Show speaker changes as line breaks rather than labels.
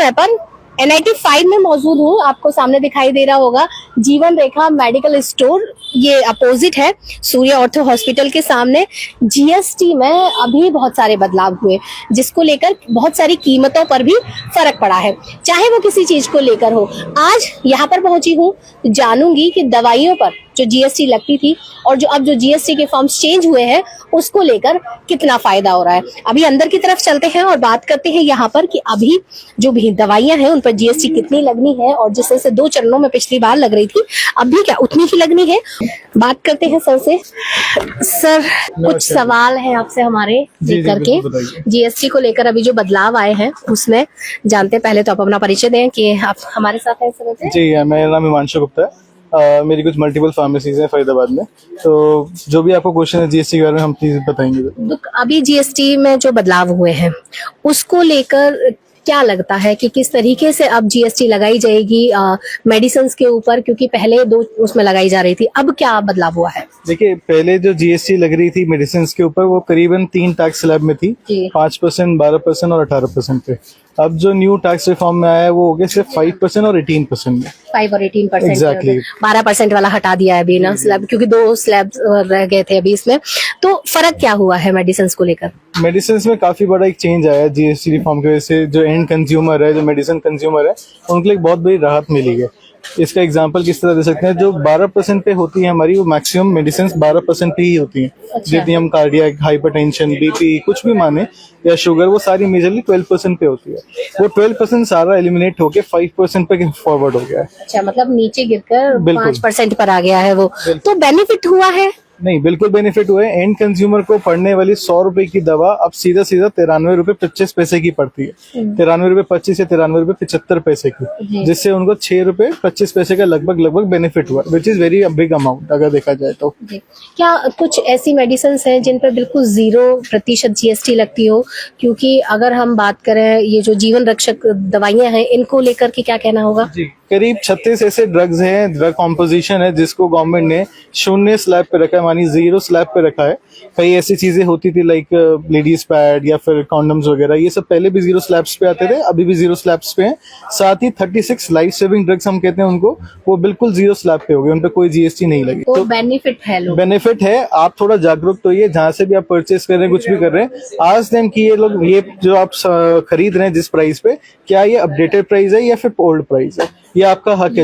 समय पर NIT 5 में मौजूद हूँ। आपको सामने दिखाई दे रहा होगा जीवन रेखा मेडिकल स्टोर, ये अपोजिट है सूर्य ऑर्थो हॉस्पिटल के सामने। GST में अभी बहुत सारे बदलाव हुए, जिसको लेकर बहुत सारी कीमतों पर भी फर्क पड़ा है, चाहे वो किसी चीज को लेकर हो। आज यहाँ पर पहुंची हूँ, जानूंगी कि दवाइयों पर जो GST लगती थी और जो अब जो GST के फॉर्म्स चेंज हुए हैं उसको लेकर कितना फायदा हो रहा है। अभी अंदर की तरफ चलते हैं और बात करते हैं यहाँ पर कि अभी जो भी दवाइयां हैं उन पर GST कितनी लगनी है, और जिस तरह से 2 चरणों में पिछली बार लग रही थी, अब भी क्या उतनी ही लगनी है। बात करते हैं सर से। सर, कुछ सवाल है आपसे हमारे लेकर के GST को लेकर अभी जो बदलाव आए हैं उसमें जानते हैं। पहले तो आप अपना परिचय दें कि आप हमारे साथ हैं सर।
जी, मेरा नाम हिमांशु गुप्ता है। मेरी कुछ मल्टीपल फार्मेसीज हैं फरीदाबाद में, तो जो भी आपको क्वेश्चन है GST के बारे में हम प्लीज बताएंगे।
अभी GST में जो बदलाव हुए हैं उसको लेकर क्या लगता है कि किस तरीके से अब GST लगाई जाएगी मेडिसिन के ऊपर, क्योंकि पहले 2 उसमें लगाई जा रही थी, अब क्या बदलाव हुआ है?
देखिए, पहले जो GST लग रही थी मेडिसिन के ऊपर वो करीबन 3 टैक्स स्लैब में थी, 5%, 12% और 18% पे। अब जो न्यू टैक्स रिफॉर्म में आया है वो हो गया सिर्फ 5% और 18% में।
5 और 18%।
एग्जैक्टली
12% वाला हटा दिया है अभी ना स्लैब, क्योंकि 2 स्लैब रह गए थे अभी इसमें। तो फर्क क्या हुआ है मेडिसिन को लेकर?
मेडिसिन में काफी बड़ा एक चेंज आया है GST रिफॉर्म की वजह से। जो एंड कंज्यूमर है, जो मेडिसिन कंज्यूमर है, उनके लिए बहुत बड़ी राहत मिली है। इसका एग्जांपल किस तरह दे सकते हैं, जो 12% पे होती है हमारी, वो मैक्सिमम मेडिसिन 12% पे ही होती हैं। जितनी हम कार्डियक, हाइपरटेंशन, BP कुछ भी माने या शुगर, वो सारी मेजरली 12% पे होती है। वो 12% सारा एलिमिनेट होके 5% पे फॉरवर्ड हो गया है।
अच्छा, मतलब नीचे गिरकर 5% पर आ गया है वो। तो बेनिफिट हुआ है?
नहीं, बिल्कुल बेनिफिट हुए। एंड कंज्यूमर को पड़ने वाली 100 रुपए की दवा अब सीधा 93 रुपए 25 पैसे की पड़ती है। 93 रुपए 25 या 93 रुपए 75 पैसे की, जिससे उनको 6 रुपए 25 पैसे का लगभग बेनिफिट हुआ, which is very big amount अगर देखा जाए तो।
क्या कुछ ऐसी मेडिसिन हैं जिन पर बिल्कुल 0% GST लगती हो? क्योंकि अगर हम बात करें ये जो जीवन रक्षक दवाइयां हैं, इनको लेकर के क्या कहना होगा?
जी, करीब 36 ऐसे ड्रग्स हैं, ड्रग कॉम्पोजिशन है, जिसको गवर्नमेंट ने 0 स्लैब पे रखा है, मानी 0 स्लैब पे रखा है। कई ऐसी चीजें होती थी लाइक लेडीज पैड या फिर कॉन्डम्स वगैरह, ये सब पहले भी 0 स्लैब्स पे आते थे, अभी भी 0 स्लैब्स पे हैं। साथ ही 36 लाइफ सेविंग ड्रग्स हम कहते हैं उनको, वो बिल्कुल 0 स्लैब पे हो गए, उन पे कोई GST नहीं लगी।
तो बेनिफिट है,
बेनिफिट है। आप थोड़ा जागरूक तो ये, जहाँ से भी आप परचेस कर रहे हैं, कुछ भी कर रहे हैं, आज देम कि ये लोग, ये जो आप खरीद रहे हैं जिस प्राइस पे, क्या ये अपडेटेड प्राइस है या फिर ओल्ड प्राइस है, ये आपका हक है।